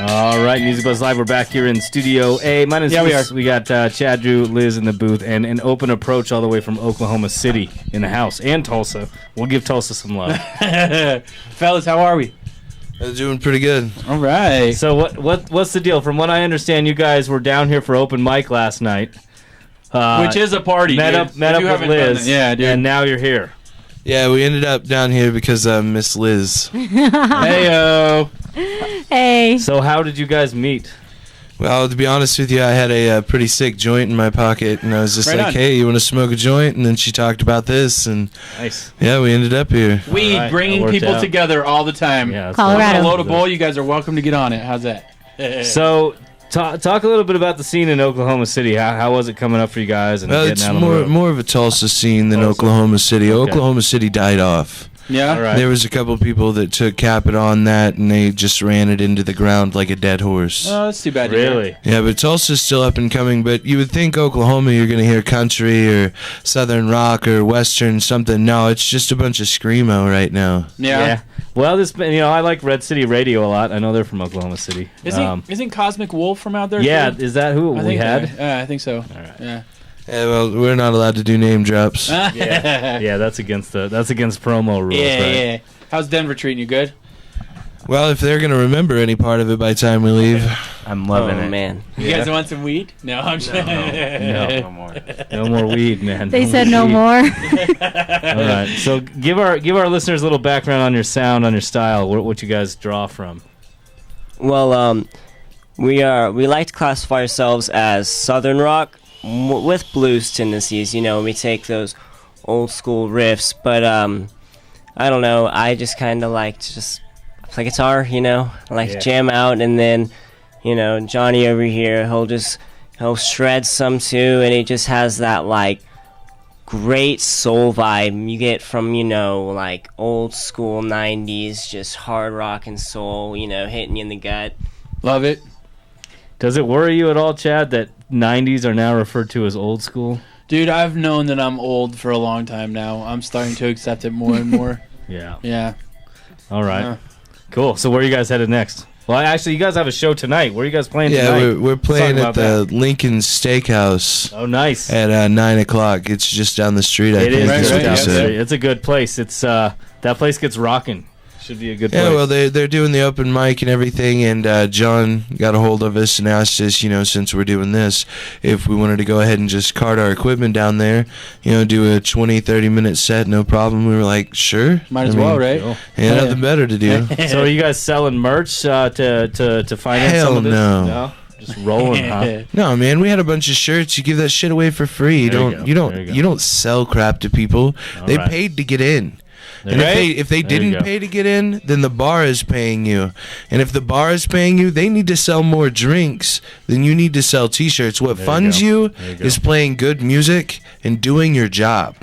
All right, Music Buzz Live. We're back here in Studio A. My name's Luis. We got Chad, Drew, Liz in the booth, and an open approach all the way from Oklahoma City in the house, and Tulsa. We'll give Tulsa some love. Fellas, how are we? Doing pretty good. All right. So what's the deal? From what I understand, you guys were down here for open mic last night. Which is a party. Met up with Liz. Yeah, dude. And now you're here. Yeah, we ended up down here because Miss Liz. Heyo. Hey. So how did you guys meet? Well, to be honest with you, I had a pretty sick joint in my pocket, and I was just Right like, on. hey, you want to smoke a joint? And then she talked about this, and Nice. yeah, we ended up here. Weed, All right, that bringing worked people out. together all the time. Yeah. that's Colorado. I'm Right. gonna load a bowl. You guys are welcome to get on it. How's that? So talk a little bit about the scene in Oklahoma City. How was it coming up for you guys? And Well, getting it's out on the road? more of a Tulsa scene than Tulsa. Oklahoma City. Okay. Oklahoma City died off. Yeah. All right. There was a couple people that took Capit on that, and they just ran it into the ground like a dead horse. Oh, that's too bad. to hear. Really? Yeah, but Tulsa's still up and coming. But you would think Oklahoma, you're going to hear country or southern rock or western something. No, it's just a bunch of screamo right now. Yeah. Well, I like Red City Radio a lot. I know they're from Oklahoma City. Isn't Cosmic Wolf from out there? Yeah, too? is that who I we think had? I think so. All right. Yeah. Yeah, well, we're not allowed to do name drops. Yeah, that's against promo rules, Yeah, right? yeah. How's Denver treating you? Good? Well, if they're going to remember any part of it by the time we leave. I'm loving it. Man. You guys want some weed? No, I'm just No more. No more weed, man. They said no weed. more. All right. So give our listeners a little background on your sound, on your style, what you guys draw from. Well, we like to classify ourselves as Southern rock with blues tendencies. You know, we take those old school riffs, but I don't know. I just kind of like to just play guitar. You know, I like to jam out, and then Johnny over here, he'll shred some too, and he just has that like great soul vibe you get from like old school 90s, just hard rock and soul, hitting you in the gut. Love it. Does it worry you at all, Chad, that 90s are now referred to as old school? Dude, I've known that I'm old for a long time now. I'm starting to accept it more and more. Yeah. Yeah. All right. Yeah. Cool. So where are you guys headed next? Well, actually, you guys have a show tonight. Where are you guys playing Yeah, tonight? we're playing Let's talk at about the Lincoln Steakhouse Oh, nice. at 9 o'clock. It's just down the street, I It think. is Right, is just what right, you down yeah. the said. street. It's a good place. It's that place gets rocking. Should be a good place. Yeah, well, they're doing the open mic and everything, and John got a hold of us and asked us, since we're doing this, if we wanted to go ahead and just cart our equipment down there, do a 20, 30-minute set, no problem. We were like, sure. Might as well, right? Cool. Yeah, nothing better to do. So are you guys selling merch to finance Hell some of this? no. Just rolling, huh? No, man, we had a bunch of shirts. You give that shit away for free. There you go. There you go. You don't sell crap to people. All They right. paid to get in. There And you go. if they There you didn't go. pay to get in, then the bar is paying you. And if the bar is paying you, they need to sell more drinks than you need to sell T-shirts. What There you funds go. you There you go. is playing good music and doing your job.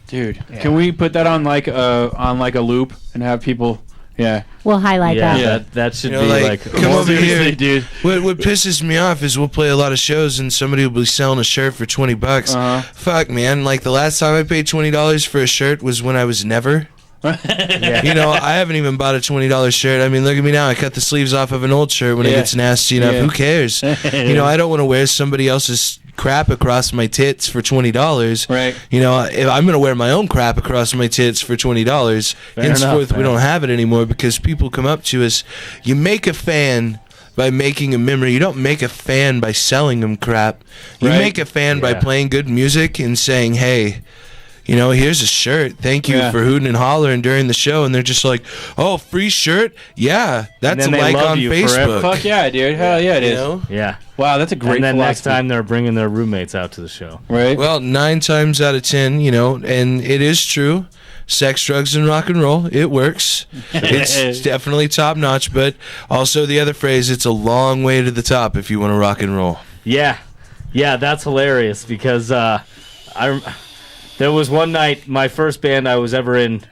Dude, can we put that on like a loop and have people? Yeah. We'll highlight Yeah, that. that should You know, be like, like come over Seriously, here. dude. What pisses me off is we'll play a lot of shows and somebody will be selling a shirt for $20. Uh-huh. Fuck, man. Like the last time I paid $20 for a shirt was when I was never. I haven't even bought a $20 shirt. I mean, look at me now. I cut the sleeves off of an old shirt when it Yeah. gets nasty enough. Yeah. Who cares? I don't want to wear somebody else's crap across my tits for $20. Right. If I'm going to wear my own crap across my tits for $20. Fair Henceforth, enough, we man. don't have it anymore because people come up to us. You make a fan by making a memory. You don't make a fan by selling them crap. You Right. make a fan by Yeah. playing good music and saying, hey, here's a shirt. Thank you Yeah. for hooting and hollering during the show. And they're just like, oh, free shirt? Yeah, that's then a they like love on you Facebook. forever. Fuck yeah, dude. Hell yeah, it You is. know? yeah. Wow, that's a great And then next philosophy. time they're bringing their roommates out to the show. Right? Well, 9 times out of 10, and it is true. Sex, drugs, and rock and roll. It works. It's definitely top notch. But also the other phrase, it's a long way to the top if you want to rock and roll. Yeah, that's hilarious because there was one night, my first band I was ever in,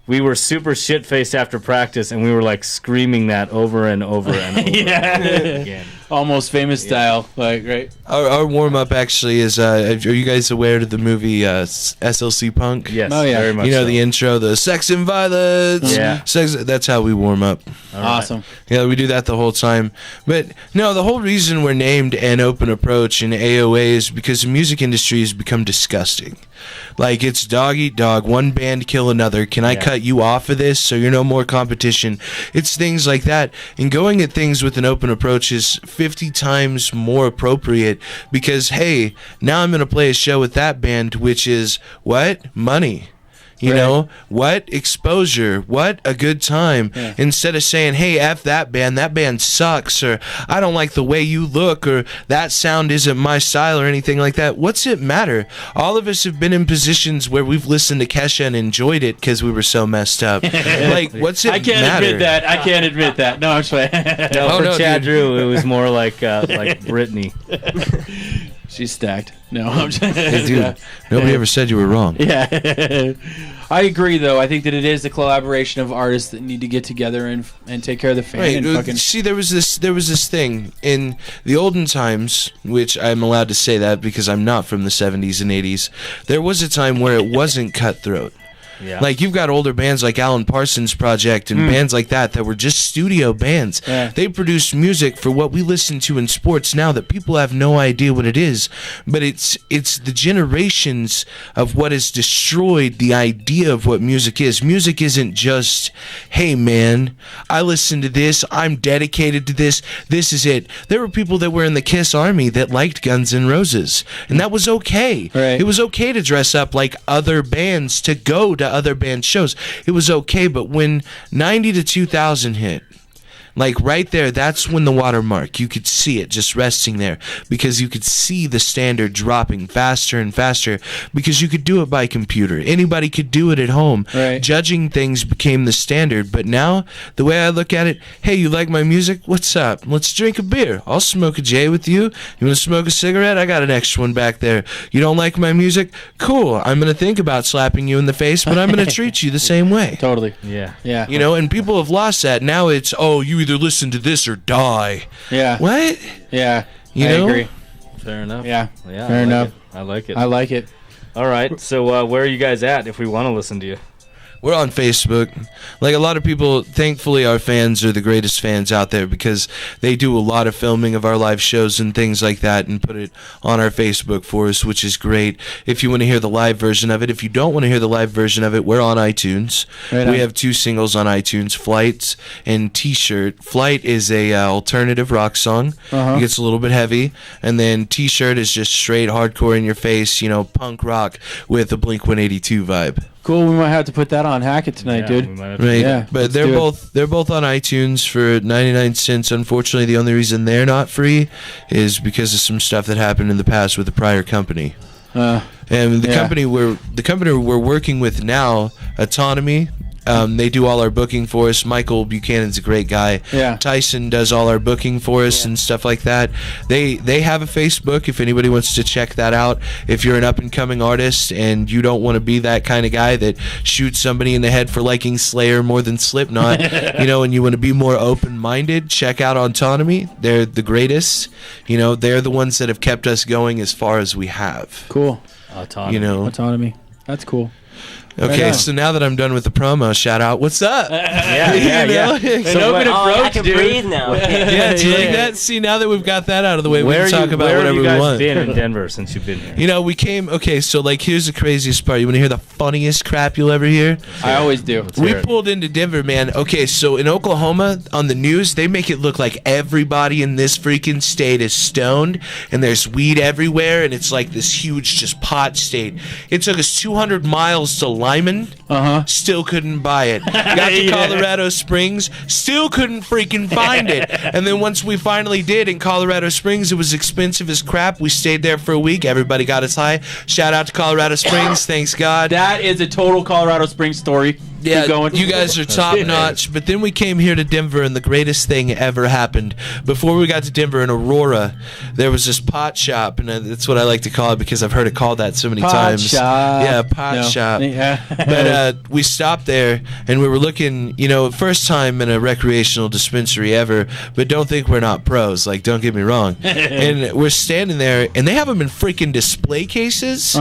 we were super shit-faced after practice, and we were like screaming that over and over and over again. Almost Famous style, like right. Our warm up actually is. Are you guys aware of the movie SLC Punk? Yes. Oh, yeah. Very much. You know so. the intro, the sex and violence. Yeah. Sex. That's how we warm up. All right. Awesome. Yeah, we do that the whole time. But no, the whole reason we're named An Open Approach in AOA is because the music industry has become disgusting. Like, it's dog eat dog, one band kill another. Can I cut you off of this so you're no more competition? It's things like that. And going at things with an open approach is 50 times more appropriate because, hey, now I'm going to play a show with that band, which is what? Money. You know, what exposure, what a good time. Yeah. Instead of saying, hey, F that band sucks, or I don't like the way you look, or that sound isn't my style, or anything like that. What's it matter? All of us have been in positions where we've listened to Kesha and enjoyed it because we were so messed up. Like, what's it I can't matter? admit that. I can't admit that. No, I'm sorry. No, for Chad Drew, it was more like Britney. She's stacked. No, I'm just, Hey, dude, nobody ever said you were wrong. Yeah. I agree, though. I think that it is the collaboration of artists that need to get together and take care of the fan. Right. And fucking, See, there was this thing in the olden times, which I'm allowed to say that because I'm not from the 70s and 80s. There was a time where it wasn't cutthroat. Yeah. Like, you've got older bands like Alan Parsons Project and bands like that were just studio bands. Yeah. They produced music for what we listen to in sports now that people have no idea what it is. But it's the generations of what has destroyed the idea of what music is. Music isn't just, hey, man, I listen to this, I'm dedicated to this, this is it. There were people that were in the Kiss Army that liked Guns N' Roses, and that was okay. Right. It was okay to dress up like other bands, to go to other band shows. It was okay, but when 90 to 2000 hit, like right there, that's when the watermark, you could see it just resting there because you could see the standard dropping faster and faster because you could do it by computer. Anybody could do it at home. Right. Judging things became the standard, but now the way I look at it, hey, you like my music? What's up? Let's drink a beer. I'll smoke a J with you. You want to smoke a cigarette? I got an extra one back there. You don't like my music? Cool. I'm going to think about slapping you in the face, but I'm going to treat you the same way. totally. Yeah. Yeah. You know, and people have lost that. Now it's, oh, you either listen to this or die. Yeah. What? Yeah. You I know? agree. Fair enough. Yeah. Yeah. Fair enough. I like it. I like it. All right. So where are you guys at if we want to listen to you? We're on Facebook. Like, a lot of people, thankfully, our fans are the greatest fans out there because they do a lot of filming of our live shows and things like that and put it on our Facebook for us, which is great. If you want to hear the live version of it, if you don't want to hear the live version of it, we're on iTunes. Right on. We have 2 singles on iTunes, Flight and T-Shirt. Flight is a alternative rock song. Uh-huh. It gets a little bit heavy. And then T-Shirt is just straight hardcore in your face, you know, punk rock with a Blink-182 vibe. Cool. We might have to put that on Hackett tonight, Yeah, dude. we might have to- Right, Yeah, but let's they're do it. both on iTunes for 99 cents. Unfortunately, the only reason they're not free is because of some stuff that happened in the past with the prior company. And the Yeah. company we're working with now, Autonomy. They do all our booking for us. Michael Buchanan's a great guy. Yeah. Tyson does all our booking for us and stuff like that. They have a Facebook if anybody wants to check that out. If you're an up and coming artist and you don't want to be that kind of guy that shoots somebody in the head for liking Slayer more than Slipknot, you know, and you want to be more open minded, check out Autonomy. They're the greatest. You know, they're the ones that have kept us going as far as we have. Cool. Autonomy. You know. Autonomy. That's cool. Okay, on. so now that I'm done with the promo, shout out, what's up? Yeah, You yeah, know? yeah. An So open Oh, I approach, can dude. breathe now. Yeah, do you like Yeah. that? See, now that we've got that out of the way, we Where can talk about where whatever have you we guys want. been in Denver since you've been here? You know, we came, okay, so like here's the craziest part. You want to hear the funniest crap you'll ever hear? I always do. Let's We hear it. pulled into Denver, man. Okay, so in Oklahoma, on the news, they make it look like everybody in this freaking state is stoned and there's weed everywhere and it's like this huge just pot state. It took us 200 miles to Lyman. Uh-huh. Still couldn't buy it. Got to Yeah. Colorado Springs, still couldn't freaking find it. And then once we finally did in Colorado Springs, it was expensive as crap. We stayed there for a week. Everybody got us high. Shout out to Colorado Springs. Thanks God. That is a total Colorado Springs story. Yeah, Keep going. you guys are top notch. But then we came here to Denver, and the greatest thing ever happened. Before we got to Denver, in Aurora, there was this pot shop, and that's what I like to call it because I've heard it called that so many times. Shop. Yeah, pot shop. Yeah. But we stopped there, and we were looking, first time in a recreational dispensary ever, but don't think we're not pros. Like, don't get me wrong. And we're standing there, and they have them in freaking display cases.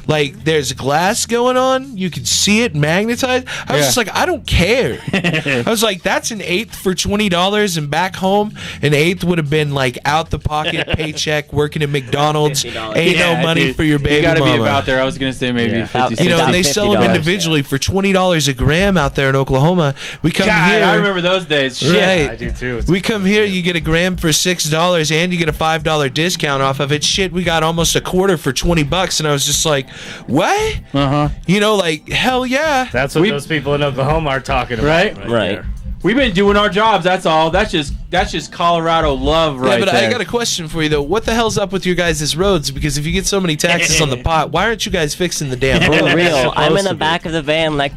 Like, there's glass going on. You can see it magnetized. I was just like, I don't care. I was like, that's an eighth for $20, and back home, an eighth would have been like out the pocket paycheck working at McDonald's. Ain't no money for your baby You gotta mama. be about there. I was gonna say maybe 50 cents. And they sell them $50, individually for $20 a gram out there in Oklahoma. We come God, here. I remember those days. Shit. Right. I do too. It's We come here, you get a gram for $6, and you get a $5 discount off of it. Shit, we got almost a quarter for $20, and I was just like, what? Like, hell yeah. That's what those people in Oklahoma are talking about. Right? there. We've been doing our jobs. That's all. That's just Colorado love right Yeah, but there. I got a question for you though. What the hell's up with your guys' roads? Because if you get so many taxes on the pot, why aren't you guys fixing the damn For road? real. I'm in the to be. back of the van like.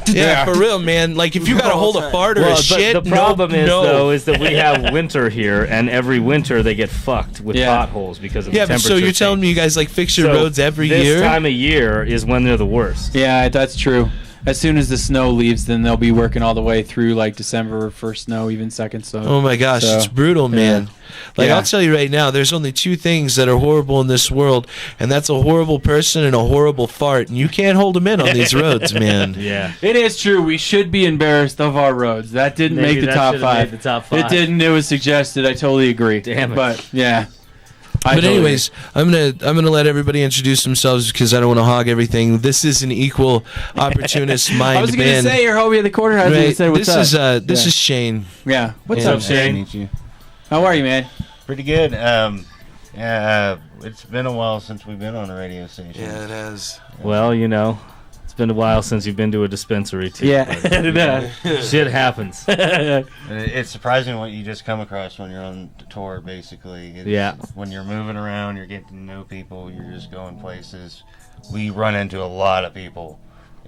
Yeah, for real, man. Like if you got to hold a fart or Well, a shit, but the problem no. is that we have winter here, and every winter they get fucked with potholes because of the Yeah, but temperature. so you're telling me you guys like fix your roads every this year? time of year is when they're the worst. Yeah, that's true. As soon as the snow leaves, then they'll be working all the way through like December, first snow, even second snow. Oh my gosh, So, it's brutal, man. Like Yeah. I'll tell you right now, there's only two things that are horrible in this world, and that's a horrible person and a horrible fart, and you can't hold them in on these roads, man. Yeah. It is true. We should be embarrassed of our roads. That didn't Maybe make the that top should've five. made the top five. It didn't. It was suggested. I totally agree. Damn it. But yeah. But anyways, I'm gonna let everybody introduce themselves because I don't want to hog everything. This is an equal opportunist mind I was gonna band. say your hobby of the quarter. I was gonna Right? say what's This up. is Shane. Yeah. What's Yeah. up, Shane? Meet you. How are you, man? Pretty good. It's been a while since we've been on a radio station. Yeah, it has. Well, it's been a while since you've been to a dispensary too. Yeah. Shit happens. It's surprising what you just come across when you're on tour, basically. When you're moving around, you're getting to know people, you're just going places. We run into a lot of people.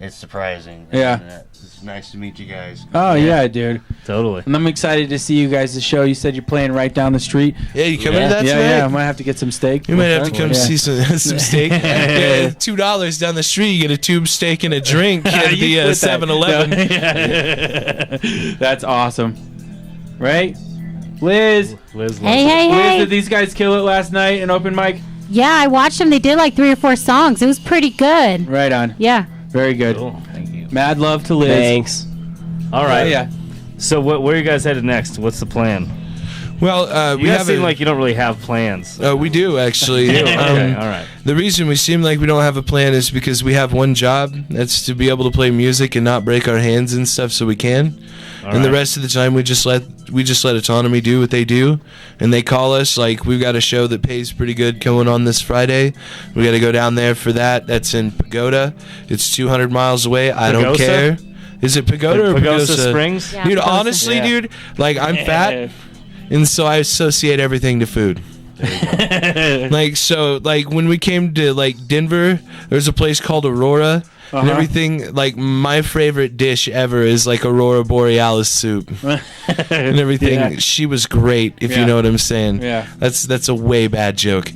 It's surprising. Yeah. And, it's nice to meet you guys. Oh yeah, dude. Totally. And I'm excited to see you guys at the show. You said you're playing right down the street. Yeah, you coming to that Yeah, tonight? yeah. I might have to get some steak. You might have to come Yeah. see some steak. Yeah, $2 down the street, you get a tube steak and a drink at You the quit that. 7-Eleven. No. That's awesome. Right? Liz. Liz. Liz, did these guys kill it last night in open mic? Yeah, I watched them. They did like 3 or 4 songs. It was pretty good. Right on. Yeah. Very good. Cool. Thank you. Mad love to Liz. Thanks. All right. Yeah. So where are you guys headed next? What's the plan? Well, You we guys have seem like you don't really have plans. we do actually. Okay, all right. The reason we seem like we don't have a plan is because we have one job. That's to be able to play music and not break our hands and stuff, so we can. And the rest of the time, we just let Autonomy do what they do, and they call us. Like we've got a show that pays pretty good going on this Friday. We got to go down there for that. That's in Pagoda. It's 200 miles away. I don't Pagosa? care. Is it Pagoda or Pagosa Pagosa? Springs? Yeah. Dude, Pagosa. honestly, Yeah. dude, like I'm fat, and so I associate everything to food. Like when we came to like Denver, there's a place called Aurora. And everything, like my favorite dish ever is like Aurora Borealis soup and everything. Yeah. She was great, if Yeah. you know what I'm saying. Yeah. That's a way bad joke.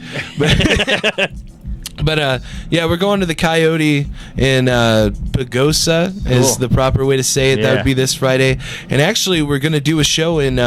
But yeah, we're going to the Coyote in Pagosa is Cool. the proper way to say it. That Yeah. would be this Friday. And actually, we're going to do a show in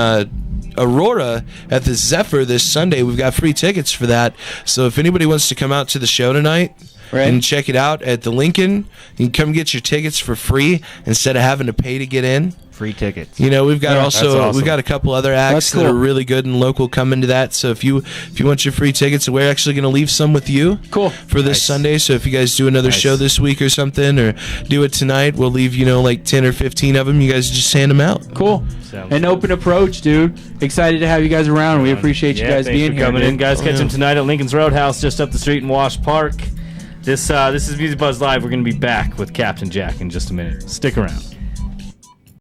Aurora at the Zephyr this Sunday. We've got free tickets for that. So if anybody wants to come out to the show tonight and check it out at the Lincoln, you can come get your tickets for free instead of having to pay to get in. Free tickets. You know, we've got that's awesome. we've got a couple other acts That's that are cool. really good and local coming to that. So if you want your free tickets, we're actually going to leave some with you. Cool. For this Nice. Sunday. So if you guys do another Nice. show this week or something, or do it tonight, we'll leave like 10 or 15 of them. You guys just hand them out. Cool. Sounds An open approach, dude. Excited to have you guys around. We appreciate you guys thanks being for here. coming dude. in, guys. Catch them tonight at Lincoln's Roadhouse, just up the street in Wash Park. This is Music Buzz Live. We're going to be back with Captain Jack in just a minute. Stick around.